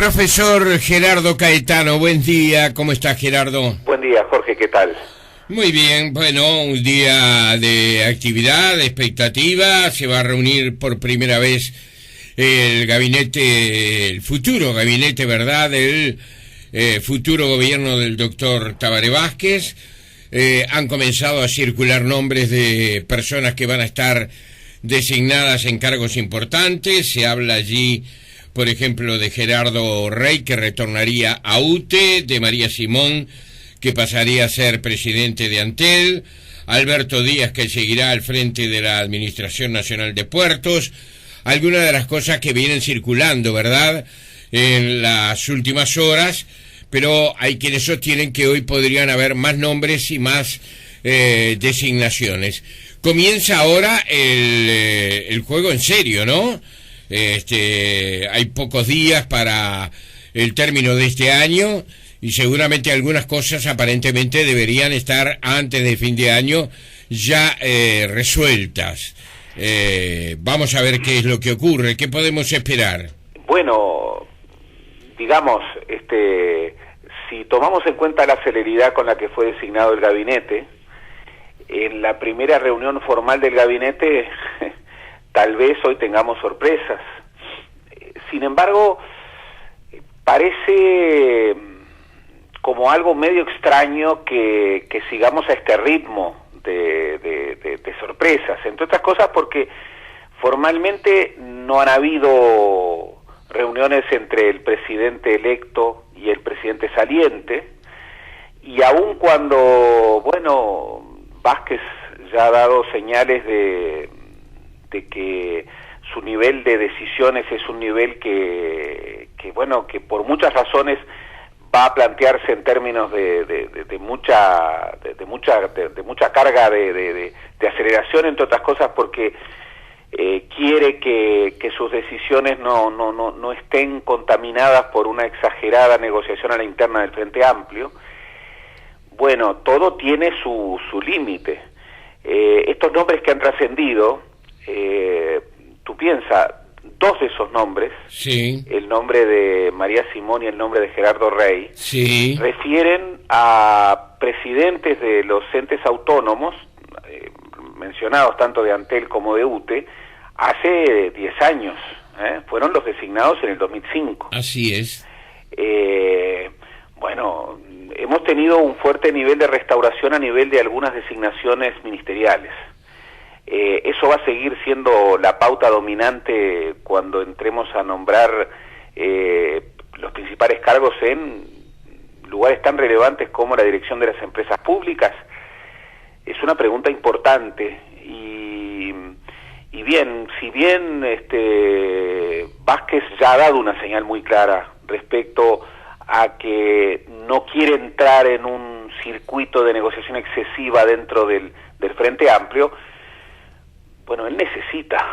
Profesor Gerardo Caetano, buen día, ¿cómo está Gerardo? Buen día, Jorge, ¿qué tal? Muy bien, bueno, un día de actividad, de expectativa, se va a reunir por primera vez el gabinete, el futuro gabinete, ¿verdad?, del futuro gobierno del doctor Tabaré Vázquez. Han comenzado a circular nombres de personas que van a estar designadas en cargos importantes. Se habla allí, por ejemplo, de Gerardo Rey, que retornaría a UTE, de María Simón, que pasaría a ser presidente de Antel, Alberto Díaz, que seguirá al frente de la Administración Nacional de Puertos, algunas de las cosas que vienen circulando, ¿verdad?, en las últimas horas, pero hay quienes sostienen que hoy podrían haber más nombres y más designaciones. Comienza ahora el juego en serio, ¿no? Hay pocos días para el término de este año y seguramente algunas cosas aparentemente deberían estar antes de fin de año ya resueltas. Vamos a ver qué es lo que ocurre, qué podemos esperar. Bueno, digamos, si tomamos en cuenta la celeridad con la que fue designado el gabinete, en la primera reunión formal del gabinete tal vez hoy tengamos sorpresas. Sin embargo, parece como algo medio extraño que sigamos a este ritmo de sorpresas, entre otras cosas porque formalmente no han habido reuniones entre el presidente electo y el presidente saliente, y aun cuando, bueno, Vázquez ya ha dado señales de que su nivel de decisiones es un nivel que por muchas razones va a plantearse en términos de mucha carga de aceleración, entre otras cosas porque quiere que sus decisiones no estén contaminadas por una exagerada negociación a la interna del Frente Amplio. Bueno, todo tiene su límite. Estos nombres que han trascendido, tú piensas, dos de esos nombres, sí, el nombre de María Simón y el nombre de Gerardo Rey, sí, refieren a presidentes de los entes autónomos, mencionados tanto de Antel como de UTE, hace 10 años, fueron los designados en el 2005. Así es. Bueno, hemos tenido un fuerte nivel de restauración a nivel de algunas designaciones ministeriales. Eso va a seguir siendo la pauta dominante cuando entremos a nombrar los principales cargos en lugares tan relevantes como la dirección de las empresas públicas. Es una pregunta importante y bien, si bien Vázquez ya ha dado una señal muy clara respecto a que no quiere entrar en un circuito de negociación excesiva dentro del Frente Amplio, bueno, él necesita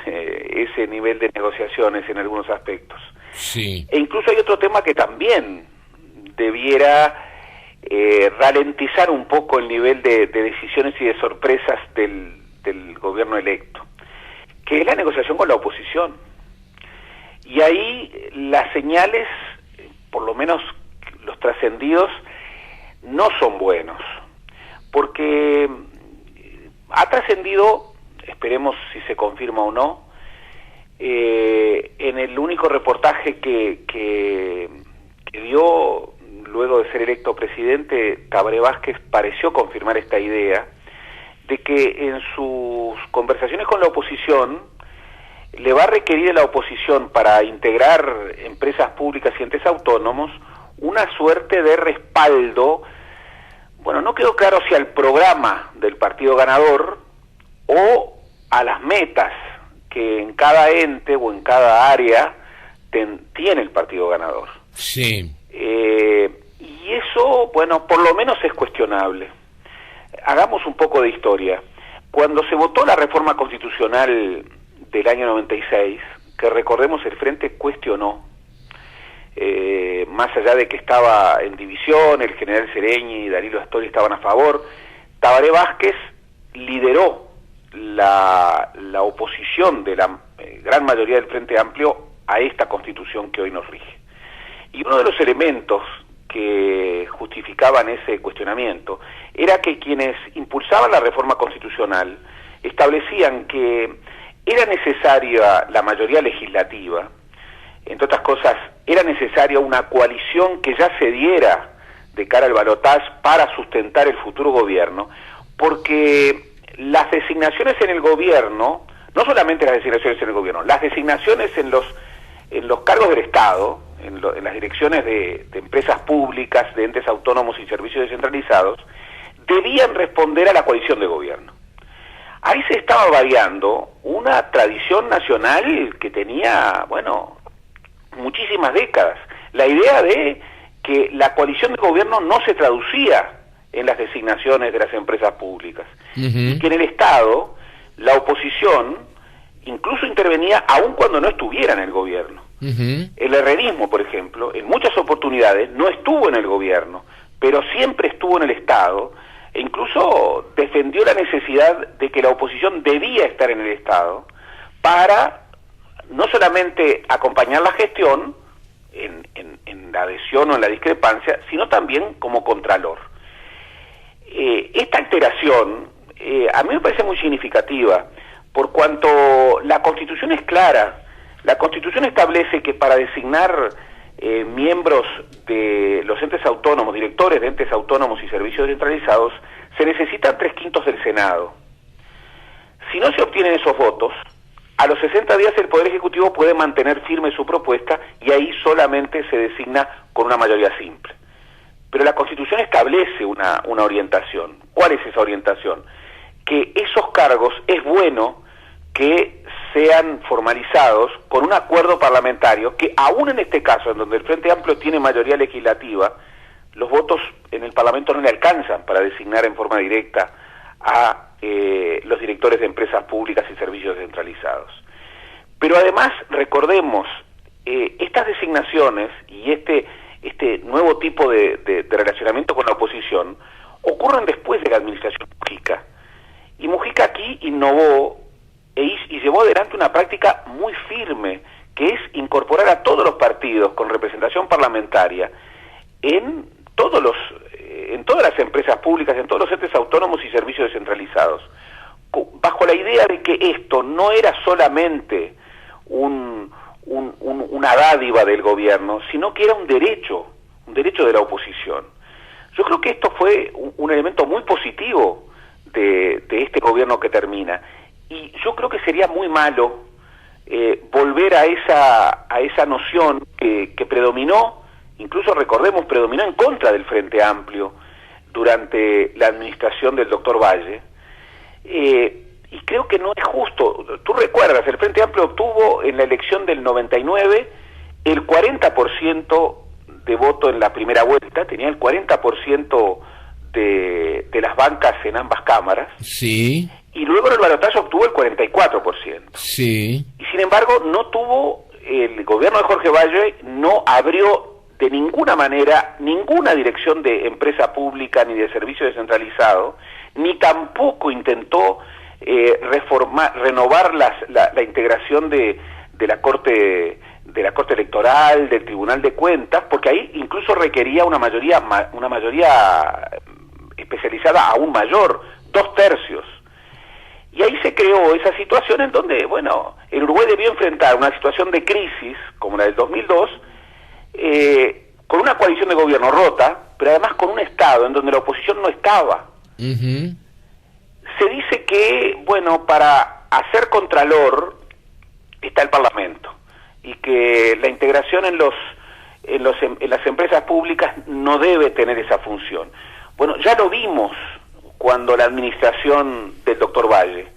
ese nivel de negociaciones en algunos aspectos. Sí. E incluso hay otro tema que también debiera ralentizar un poco el nivel de decisiones y de sorpresas del gobierno electo, que es la negociación con la oposición. Y ahí las señales, por lo menos los trascendidos, no son buenos, porque ha trascendido, esperemos si se confirma o no, en el único reportaje que dio luego de ser electo presidente, Tabaré Vázquez pareció confirmar esta idea de que en sus conversaciones con la oposición le va a requerir a la oposición para integrar empresas públicas y entes autónomos una suerte de respaldo. Bueno, no quedó claro si al programa del partido ganador o a las metas que en cada ente o en cada área tiene el partido ganador. Sí. Y eso, bueno, por lo menos es cuestionable. Hagamos un poco de historia. Cuando se votó la reforma constitucional del año 96, que recordemos el Frente cuestionó, más allá de que estaba en división, el general Sereñi y Danilo Astori estaban a favor, Tabaré Vázquez lideró la oposición de la gran mayoría del Frente Amplio a esta constitución que hoy nos rige. Y uno de los elementos que justificaban ese cuestionamiento era que quienes impulsaban la reforma constitucional establecían que era necesaria la mayoría legislativa, entre otras cosas, era necesaria una coalición que ya se diera de cara al balotaje para sustentar el futuro gobierno, porque las designaciones en el gobierno, no solamente las designaciones en el gobierno, las designaciones en los cargos del Estado, en las direcciones de empresas públicas, de entes autónomos y servicios descentralizados, debían responder a la coalición de gobierno. Ahí se estaba variando una tradición nacional que tenía, bueno, muchísimas décadas. La idea de que la coalición de gobierno no se traducía en las designaciones de las empresas públicas. Y que en el Estado la oposición incluso intervenía aun cuando no estuviera en el gobierno. El herrerismo, por ejemplo, en muchas oportunidades no estuvo en el gobierno, pero siempre estuvo en el Estado, e incluso defendió la necesidad de que la oposición debía estar en el Estado para no solamente acompañar la gestión en la adhesión o en la discrepancia, sino también como contralor. Esta alteración a mí me parece muy significativa, por cuanto la Constitución es clara. La Constitución establece que para designar miembros de los entes autónomos, directores de entes autónomos y servicios descentralizados, se necesitan 3/5 del Senado. Si no se obtienen esos votos, a los 60 días el Poder Ejecutivo puede mantener firme su propuesta y ahí solamente se designa con una mayoría simple. Pero la Constitución establece una orientación. ¿Cuál es esa orientación? Que esos cargos es bueno que sean formalizados con un acuerdo parlamentario, que aún en este caso, en donde el Frente Amplio tiene mayoría legislativa, los votos en el Parlamento no le alcanzan para designar en forma directa a los directores de empresas públicas y servicios descentralizados. Pero además, recordemos, estas designaciones y este nuevo tipo de relacionamiento con la oposición ocurren después de la administración Mujica. Y Mujica aquí innovó y llevó adelante una práctica muy firme, que es incorporar a todos los partidos con representación parlamentaria en todas las empresas públicas, en todos los entes autónomos y servicios descentralizados, bajo la idea de que esto no era solamente una dádiva del gobierno, sino que era un derecho de la oposición. Yo creo que esto fue un elemento muy positivo de este gobierno que termina, y yo creo que sería muy malo volver a esa noción que predominó, incluso recordemos, predominó en contra del Frente Amplio durante la administración del doctor Valle, y creo que no es justo. Tú recuerdas, el Frente Amplio obtuvo en la elección del 99 el 40% de voto en la primera vuelta, tenía el 40% de las bancas en ambas cámaras. Sí. Y luego en el balotaje obtuvo el 44%. Sí. Y sin embargo, el gobierno de Jorge Valle no abrió de ninguna manera ninguna dirección de empresa pública ni de servicio descentralizado, ni tampoco intentó renovar la integración de la Corte Electoral, del Tribunal de Cuentas, porque ahí incluso requería una mayoría especializada aún mayor, 2/3. Y ahí se creó esa situación en donde, bueno, el Uruguay debió enfrentar una situación de crisis, como la del 2002, con una coalición de gobierno rota, pero además con un Estado en donde la oposición no estaba. Se dice que, bueno, para hacer contralor está el Parlamento, y que la integración en las empresas públicas no debe tener esa función. Bueno, ya lo vimos cuando la administración del doctor Valle,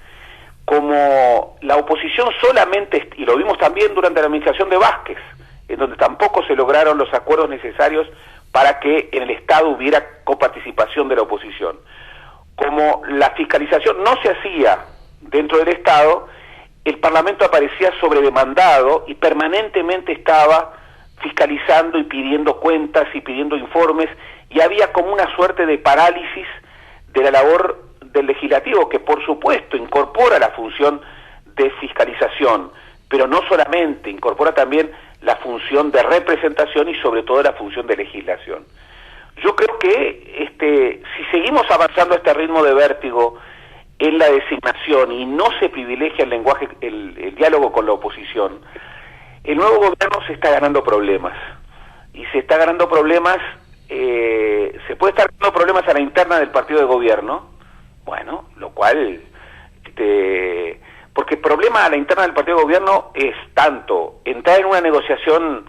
como la oposición solamente, y lo vimos también durante la administración de Vázquez, en donde tampoco se lograron los acuerdos necesarios para que en el Estado hubiera coparticipación de la oposición. Como la fiscalización no se hacía dentro del Estado, el Parlamento aparecía sobredemandado y permanentemente estaba fiscalizando y pidiendo cuentas y pidiendo informes, y había como una suerte de parálisis de la labor del legislativo, que por supuesto incorpora la función de fiscalización, pero no solamente, incorpora también la función de representación y sobre todo la función de legislación. Yo creo que si seguimos avanzando a este ritmo de vértigo en la designación y no se privilegia el lenguaje, el diálogo con la oposición, el nuevo gobierno se está ganando problemas. Y se está ganando problemas, se puede estar ganando problemas a la interna del partido de gobierno, bueno, lo cual, porque el problema a la interna del partido de gobierno es tanto entrar en una negociación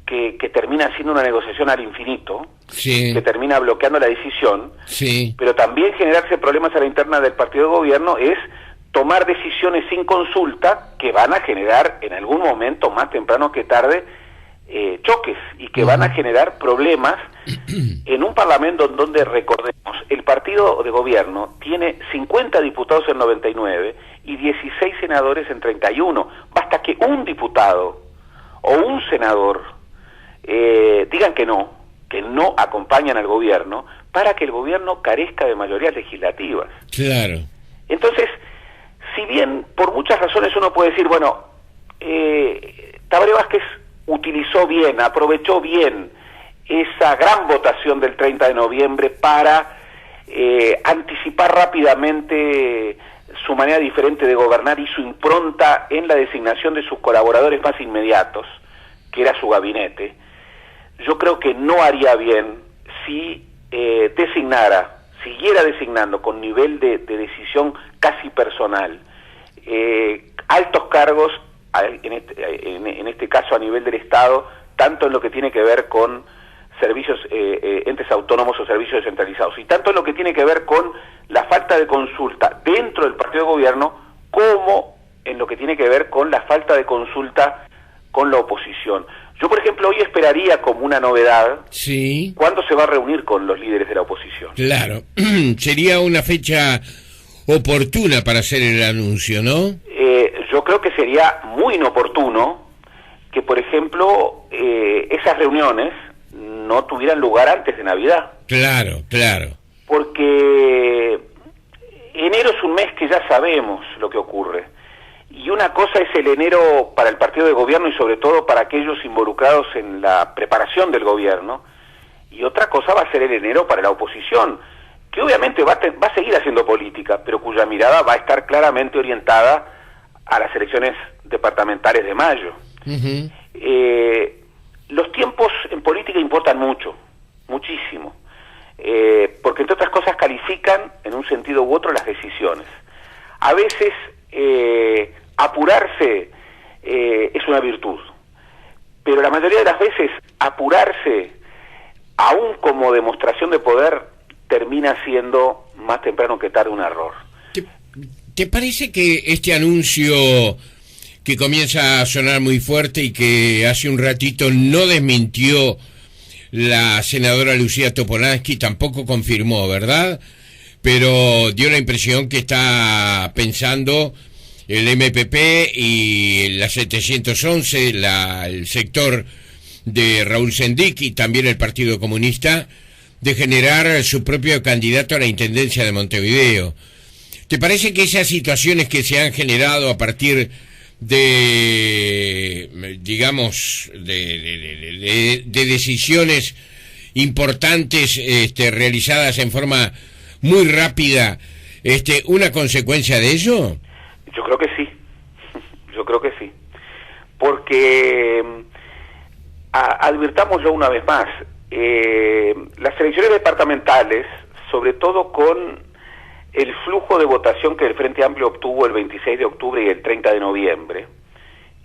que termina siendo una negociación al infinito, sí, que termina bloqueando la decisión, sí, pero también generarse problemas a la interna del partido de gobierno es tomar decisiones sin consulta que van a generar en algún momento, más temprano que tarde, choques, y que van a generar problemas en un parlamento en donde, recordemos, el partido de gobierno tiene 50 diputados en 99 y 16 senadores en 31. Basta que un diputado o un senador digan que no acompañan al gobierno para que el gobierno carezca de mayorías legislativas. Claro. Entonces, si bien por muchas razones uno puede decir, bueno, Tabaré Vázquez aprovechó bien esa gran votación del 30 de noviembre para anticipar rápidamente su manera diferente de gobernar y su impronta en la designación de sus colaboradores más inmediatos, que era su gabinete. Yo creo que no haría bien si siguiera designando con nivel de decisión casi personal altos cargos, en este caso a nivel del Estado, tanto en lo que tiene que ver con servicios, entes autónomos o servicios descentralizados, y tanto en lo que tiene que ver con la falta de consulta dentro del partido de gobierno, como en lo que tiene que ver con la falta de consulta con la oposición. Yo, por ejemplo, hoy esperaría como una novedad, sí, cuándo se va a reunir con los líderes de la oposición. Claro, sería una fecha oportuna para hacer el anuncio, ¿no? Yo creo que sería muy inoportuno que, por ejemplo, esas reuniones no tuvieran lugar antes de Navidad. Claro, claro. Porque enero es un mes que ya sabemos lo que ocurre. Y una cosa es el enero para el partido de gobierno y sobre todo para aquellos involucrados en la preparación del gobierno, y otra cosa va a ser el enero para la oposición, que obviamente va a seguir haciendo política, pero cuya mirada va a estar claramente orientada a las elecciones departamentales de mayo. Uh-huh. Los tiempos en política importan mucho, muchísimo, porque entre otras cosas califican en un sentido u otro las decisiones. A veces apurarse es una virtud, pero la mayoría de las veces apurarse, aún como demostración de poder, termina siendo más temprano que tarde un error. ¿Te parece que este anuncio que comienza a sonar muy fuerte y que hace un ratito no desmintió la senadora Lucía Topolansky, tampoco confirmó, ¿verdad? Pero dio la impresión que está pensando el MPP y la 711, el sector de Raúl Sendic y también el Partido Comunista, de generar su propio candidato a la Intendencia de Montevideo. ¿Te parece que esas situaciones que se han generado a partir de, digamos, de decisiones importantes realizadas en forma muy rápida, una consecuencia de ello? Yo creo que sí, porque advirtámoslo una vez más, las elecciones departamentales, sobre todo con el flujo de votación que el Frente Amplio obtuvo el 26 de octubre y el 30 de noviembre,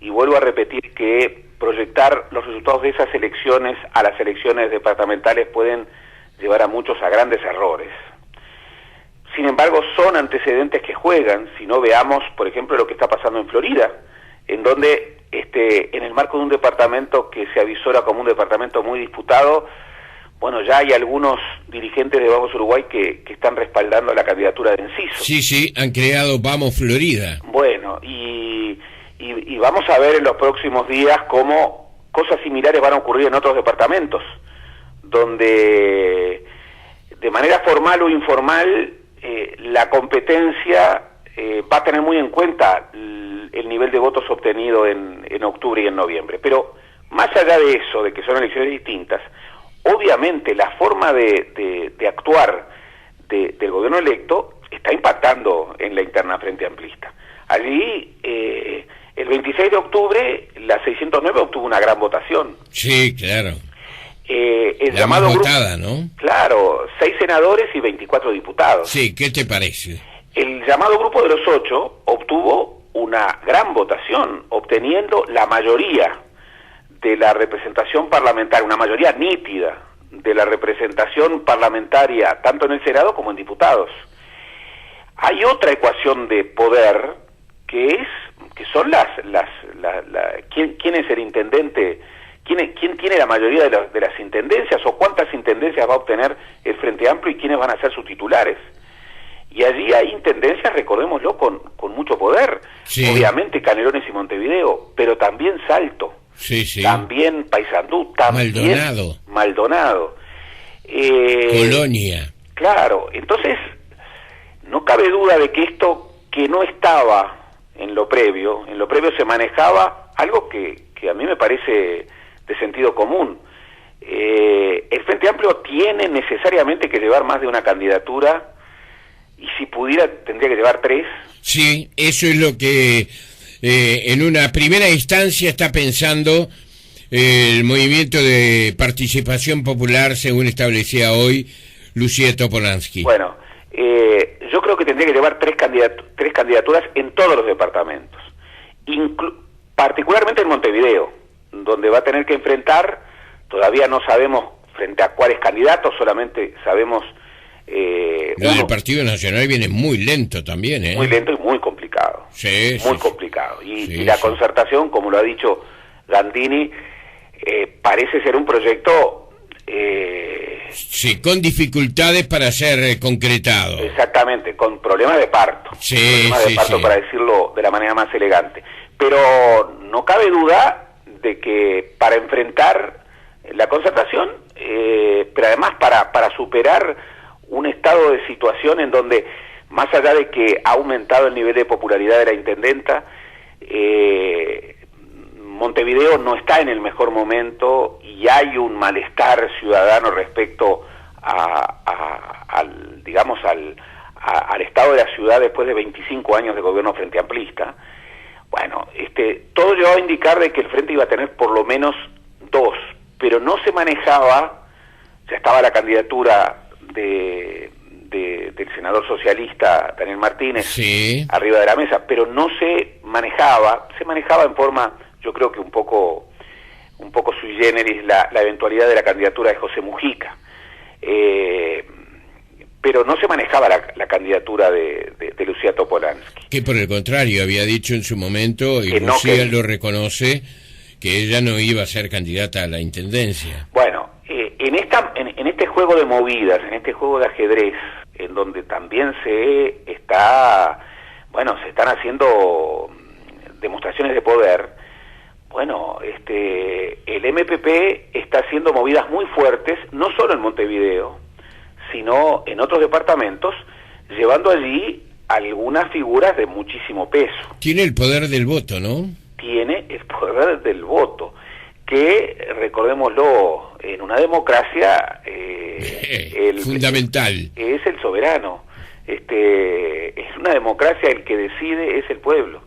y vuelvo a repetir que proyectar los resultados de esas elecciones a las elecciones departamentales pueden llevar a muchos a grandes errores. Sin embargo, son antecedentes que juegan. Si no, veamos, por ejemplo, lo que está pasando en Florida, en donde en el marco de un departamento que se avisora como un departamento muy disputado, bueno, ya hay algunos dirigentes de Vamos Uruguay que están respaldando la candidatura de Enciso. Sí, han creado Vamos Florida. Bueno, y vamos a ver en los próximos días cómo cosas similares van a ocurrir en otros departamentos, donde de manera formal o informal la competencia va a tener muy en cuenta el nivel de votos obtenido en octubre y en noviembre. Pero más allá de eso, de que son elecciones distintas, obviamente la forma de actuar del gobierno electo está impactando en la interna Frente Amplista. Allí, el 26 de octubre, la 609 obtuvo una gran votación. Sí, claro. El la llamado más grupo, votada, ¿no? Claro, 6 senadores y 24 diputados. Sí, ¿qué te parece? El llamado grupo de los 8 obtuvo una gran votación, obteniendo la mayoría de la representación parlamentaria, una mayoría nítida de la representación parlamentaria, tanto en el Senado como en diputados. Hay otra ecuación de poder que son quién es el intendente, quién tiene la mayoría de las intendencias, o cuántas intendencias va a obtener el Frente Amplio y quiénes van a ser sus titulares. Y allí hay intendencias, recordémoslo, con mucho poder. Sí. Obviamente Canelones y Montevideo, pero también Salto. Sí, sí. También Paysandú, también Maldonado. Colonia. Claro, entonces no cabe duda de que esto que no estaba en lo previo se manejaba algo que a mí me parece de sentido común. El Frente Amplio tiene necesariamente que llevar más de una candidatura, y si pudiera tendría que llevar 3. Sí, eso es lo que en una primera instancia está pensando el movimiento de participación popular, según establecía hoy Lucía Topolansky. Bueno, yo creo que tendría que llevar 3 candidaturas en todos los departamentos, particularmente en Montevideo, donde va a tener que enfrentar, todavía no sabemos frente a cuáles candidatos, solamente sabemos el Partido Nacional viene muy lento también, ¿eh? Muy lento y muy complicado. Sí, muy sí, complicado. Y, sí, y la sí. concertación, como lo ha dicho Gandini, parece ser un proyecto... sí, con dificultades para ser concretado. Exactamente, con problemas de parto. Sí, problemas de parto, sí. para decirlo de la manera más elegante. Pero no cabe duda de que para enfrentar la concertación, pero además para superar un estado de situación en donde, más allá de que ha aumentado el nivel de popularidad de la intendenta, Montevideo no está en el mejor momento y hay un malestar ciudadano respecto al estado de la ciudad después de 25 años de gobierno Frente Amplista. Bueno, todo llevaba a indicar de que el Frente iba a tener por lo menos 2, pero no se manejaba, ya estaba la candidatura del senador socialista Daniel Martínez, sí, arriba de la mesa, pero no se manejaba en forma, yo creo que un poco sui generis, la eventualidad de la candidatura de José Mujica, pero no se manejaba la candidatura de Lucía Topolansky. Que por el contrario había dicho en su momento, y que Lucía lo reconoce, que ella no iba a ser candidata a la intendencia. Bueno, en este juego de movidas, en este juego de ajedrez, en donde también se están haciendo demostraciones de poder, bueno, el MPP está haciendo movidas muy fuertes, no solo en Montevideo, sino en otros departamentos, llevando allí algunas figuras de muchísimo peso. Tiene el poder del voto, ¿no? Tiene el poder del voto, que, recordémoslo, en una democracia fundamental es el soberano. Es una democracia, el que decide es el pueblo.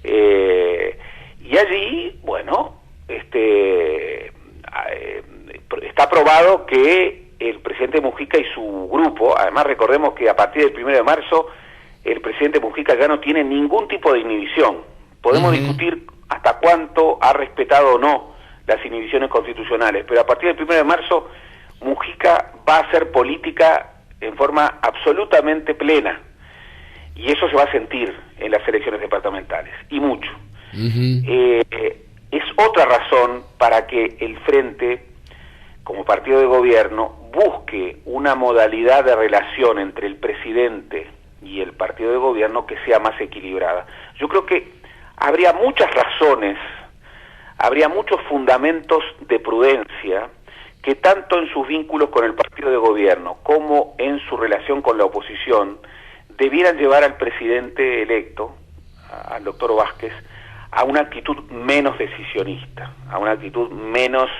Y allí, bueno, está probado que el presidente Mujica y su grupo, además recordemos que a partir del 1 de marzo el presidente Mujica ya no tiene ningún tipo de inhibición. Podemos discutir hasta cuánto ha respetado o no las inhibiciones constitucionales, pero a partir del 1 de marzo Mujica va a hacer política en forma absolutamente plena, y eso se va a sentir en las elecciones departamentales, y mucho. Es otra razón para que el Frente, como partido de gobierno, busque una modalidad de relación entre el presidente y el partido de gobierno que sea más equilibrada. Yo creo que habría muchas razones, habría muchos fundamentos de prudencia que tanto en sus vínculos con el partido de gobierno como en su relación con la oposición debieran llevar al presidente electo, al doctor Vázquez, a una actitud menos decisionista, a una actitud menos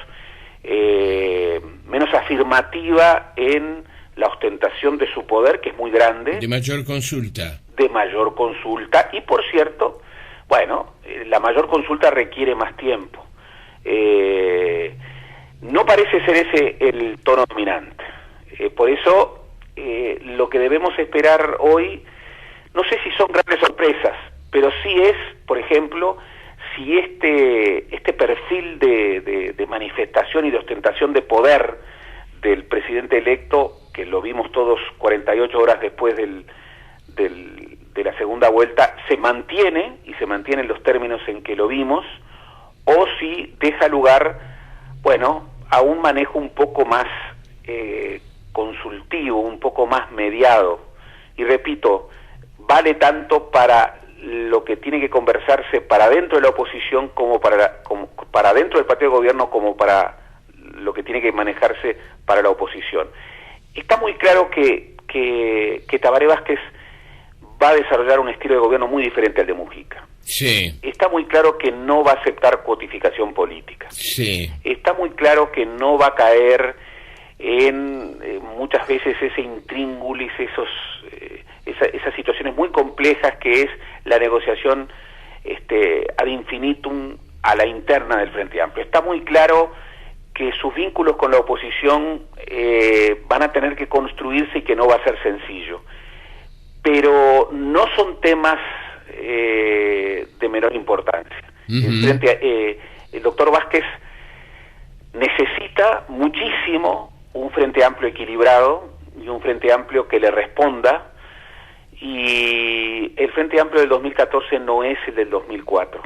afirmativa en la ostentación de su poder, que es muy grande. De mayor consulta. De mayor consulta, y por cierto, bueno, la mayor consulta requiere más tiempo. No parece ser ese el tono dominante. Por eso, lo que debemos esperar hoy, no sé si son grandes sorpresas, pero sí es, por ejemplo, si este perfil de manifestación y de ostentación de poder del presidente electo, que lo vimos todos 48 horas después de la segunda vuelta, se mantiene, y se mantiene en los términos en que lo vimos, o si deja lugar, bueno, a un manejo un poco más consultivo, un poco más mediado. Y repito, vale tanto para lo que tiene que conversarse para dentro de la oposición como para dentro del partido de gobierno, como para lo que tiene que manejarse para la oposición. Está muy claro que Tabaré Vázquez va a desarrollar un estilo de gobierno muy diferente al de Mujica. Sí. Está muy claro que no va a aceptar cuotificación política. Sí. Está muy claro que no va a caer en muchas veces ese intríngulis, esas situaciones muy complejas que es la negociación ad infinitum a la interna del Frente Amplio. Está muy claro que sus vínculos con la oposición van a tener que construirse y que no va a ser sencillo. Pero no son temas de menor importancia. Uh-huh. El doctor Vázquez necesita muchísimo un Frente Amplio equilibrado y un Frente Amplio que le responda, y el Frente Amplio del 2014 no es el del 2004.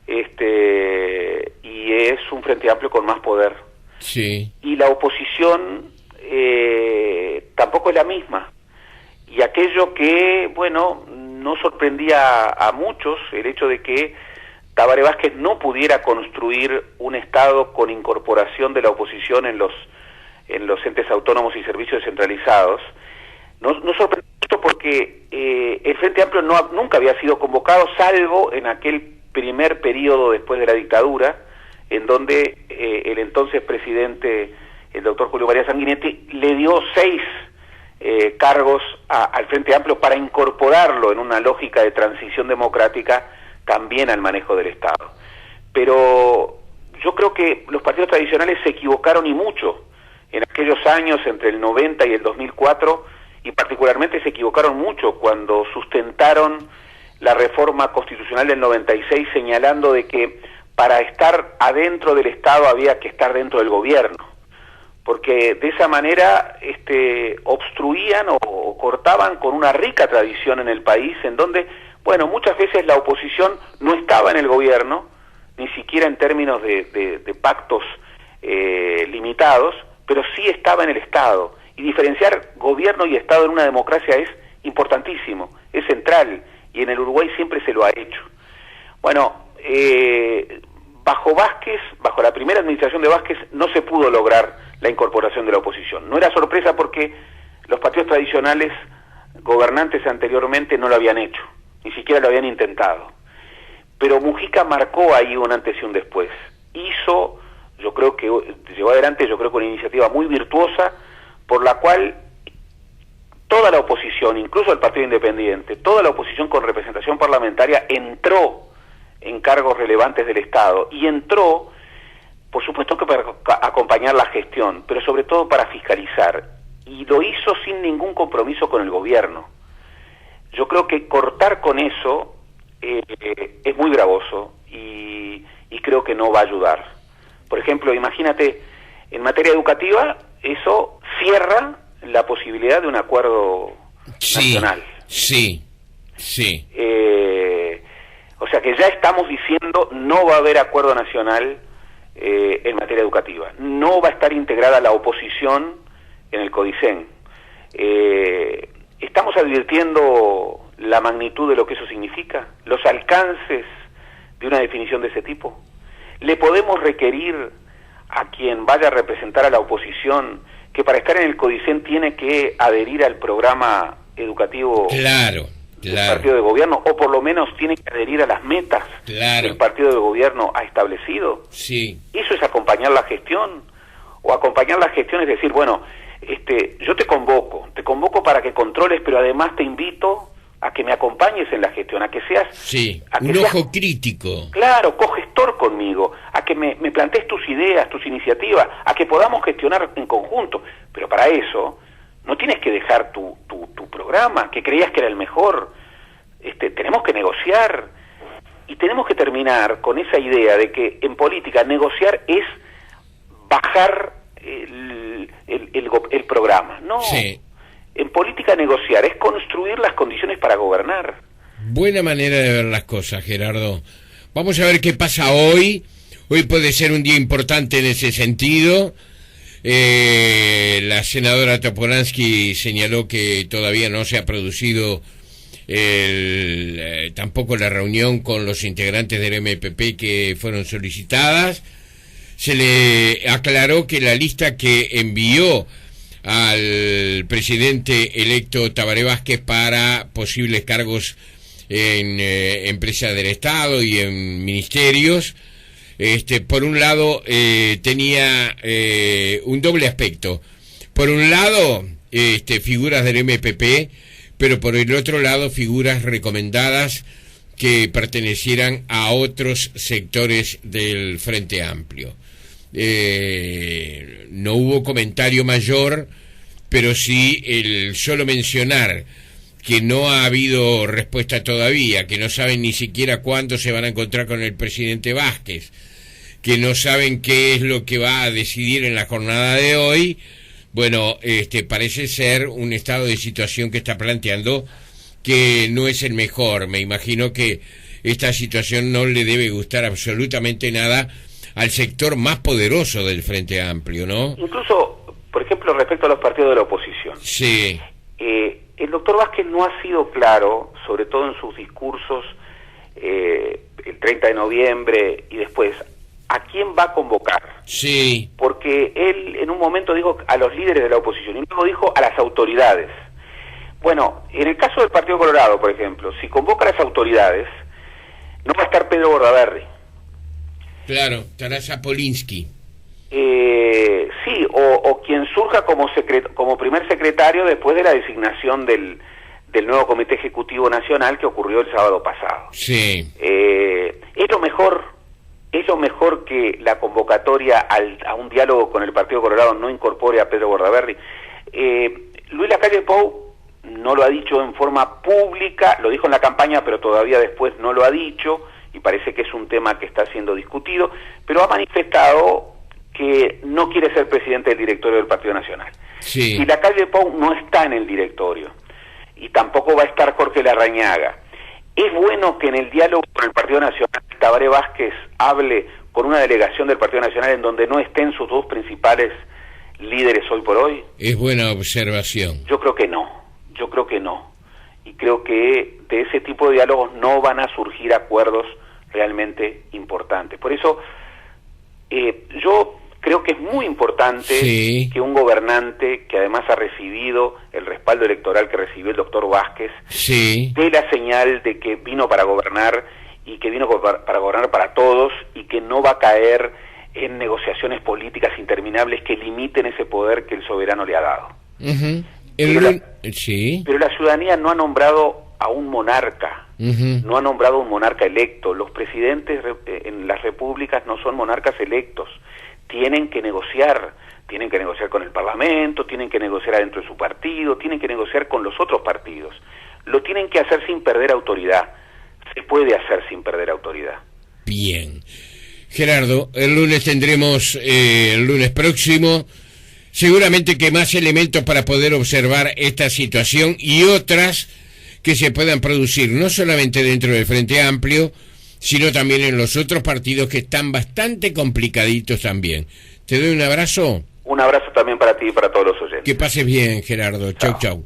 Y es un Frente Amplio con más poder. Sí. Y la oposición tampoco es la misma. Y aquello que, bueno, no sorprendía a muchos, el hecho de que Tabaré Vázquez no pudiera construir un Estado con incorporación de la oposición en los entes autónomos y servicios descentralizados, no sorprendió mucho porque el Frente Amplio nunca había sido convocado, salvo en aquel primer periodo después de la dictadura, en donde el entonces presidente, el doctor Julio María Sanguinetti, le dio 6 cargos al Frente Amplio para incorporarlo en una lógica de transición democrática también al manejo del Estado. Pero yo creo que los partidos tradicionales se equivocaron, y mucho, en aquellos años entre el 90 y el 2004, y particularmente se equivocaron mucho cuando sustentaron la reforma constitucional del 96, señalando de que para estar adentro del Estado había que estar dentro del gobierno, porque de esa manera obstruían o cortaban con una rica tradición en el país, en donde, bueno, muchas veces la oposición no estaba en el gobierno, ni siquiera en términos de pactos limitados, pero sí estaba en el Estado. Y diferenciar gobierno y Estado en una democracia es importantísimo, es central, y en el Uruguay siempre se lo ha hecho. Bueno, bajo Vázquez, bajo la primera administración de Vázquez, no se pudo lograr la incorporación de la oposición. No era sorpresa porque los partidos tradicionales gobernantes anteriormente no lo habían hecho, ni siquiera lo habían intentado. Pero Mujica marcó ahí un antes y un después. Hizo, yo creo que llevó adelante, yo creo que una iniciativa muy virtuosa, por la cual toda la oposición, incluso el Partido Independiente, toda la oposición con representación parlamentaria entró en cargos relevantes del Estado, y entró, por supuesto que para acompañar la gestión, pero sobre todo para fiscalizar, y lo hizo sin ningún compromiso con el gobierno. Yo creo que cortar con eso es muy gravoso, y creo que no va a ayudar. Por ejemplo, imagínate, en materia educativa, eso cierra la posibilidad de un acuerdo nacional. Sí. O sea que ya estamos diciendo no va a haber acuerdo nacional en materia educativa. No va a estar integrada la oposición en el CODICEN. Estamos advirtiendo la magnitud de lo que eso significa, los alcances de una definición de ese tipo. ¿Le podemos requerir a quien vaya a representar a la oposición que para estar en el CODICEN tiene que adherir al programa educativo? Claro. del partido de gobierno, o por lo menos tiene que adherir a las metas que el partido de gobierno ha establecido. Sí. Eso es acompañar la gestión, o acompañar la gestión es decir, bueno, yo te convoco para que controles, pero además te invito a que me acompañes en la gestión, a que seas... Sí, un ojo crítico. Claro, cogestor conmigo, a que me plantees tus ideas, tus iniciativas, a que podamos gestionar en conjunto. Pero para eso, no tienes que dejar tu programa, que creías que era el mejor. Tenemos que negociar, y tenemos que terminar con esa idea de que en política negociar es bajar el programa. No. Sí. En política negociar es construir las condiciones para gobernar. Buena manera de ver las cosas, Gerardo. Vamos a ver qué pasa hoy. Hoy puede ser un día importante en ese sentido. La senadora Topolansky señaló que todavía no se ha producido tampoco la reunión con los integrantes del MPP que fueron solicitadas. Se le aclaró que la lista que envió al presidente electo Tabaré Vázquez para posibles cargos en empresas del Estado y en ministerios, por un lado tenía un doble aspecto. Por un lado, figuras del MPP, pero por el otro lado, figuras recomendadas que pertenecieran a otros sectores del Frente Amplio. No hubo comentario mayor, pero sí el solo mencionar que no ha habido respuesta todavía, que no saben ni siquiera cuándo se van a encontrar con el presidente Vázquez, que no saben qué es lo que va a decidir en la jornada de hoy. Bueno, parece ser un estado de situación que está planteando que no es el mejor. Me imagino que esta situación no le debe gustar absolutamente nada al sector más poderoso del Frente Amplio, ¿no? Incluso, por ejemplo, respecto a los partidos de la oposición. Sí. El doctor Vázquez no ha sido claro, sobre todo en sus discursos el 30 de noviembre y después, ¿a quién va a convocar? Sí. Porque él en un momento dijo a los líderes de la oposición y luego dijo a las autoridades. Bueno, en el caso del Partido Colorado, por ejemplo, si convoca a las autoridades, no va a estar Pedro Bordaberry. Claro, estará Zapolinsky. Sí, o quien surja como primer secretario después de la designación del nuevo Comité Ejecutivo Nacional que ocurrió el sábado pasado. Sí. Es lo mejor que la convocatoria a un diálogo con el Partido Colorado no incorpore a Pedro Bordaberry. Luis Lacalle Pou no lo ha dicho en forma pública, lo dijo en la campaña, pero todavía después no lo ha dicho, y parece que es un tema que está siendo discutido, pero ha manifestado que no quiere ser presidente del directorio del Partido Nacional. Sí. Y Lacalle Pou no está en el directorio, y tampoco va a estar Jorge Larrañaga. Es bueno que en el diálogo con el Partido Nacional Tabaré Vázquez hable con una delegación del Partido Nacional en donde no estén sus dos principales líderes hoy por hoy. Es buena observación. Yo creo que no. Y creo que de ese tipo de diálogos no van a surgir acuerdos realmente importantes. Por eso yo creo que es muy importante que un gobernante que además ha recibido el respaldo electoral que recibió el doctor Vázquez dé la señal de que vino para gobernar y que vino para gobernar para todos y que no va a caer en negociaciones políticas interminables que limiten ese poder que el soberano le ha dado. Pero la ciudadanía no ha nombrado a un monarca, no ha nombrado a un monarca electo. Los presidentes en las repúblicas no son monarcas electos. Tienen que negociar con el Parlamento, tienen que negociar adentro de su partido, tienen que negociar con los otros partidos. Lo tienen que hacer sin perder autoridad. Se puede hacer sin perder autoridad. Bien. Gerardo, el lunes tendremos, el lunes próximo, seguramente que más elementos para poder observar esta situación y otras que se puedan producir, no solamente dentro del Frente Amplio, sino también en los otros partidos que están bastante complicaditos también. Te doy un abrazo. Un abrazo también para ti y para todos los oyentes. Que pases bien, Gerardo. Chau, chau.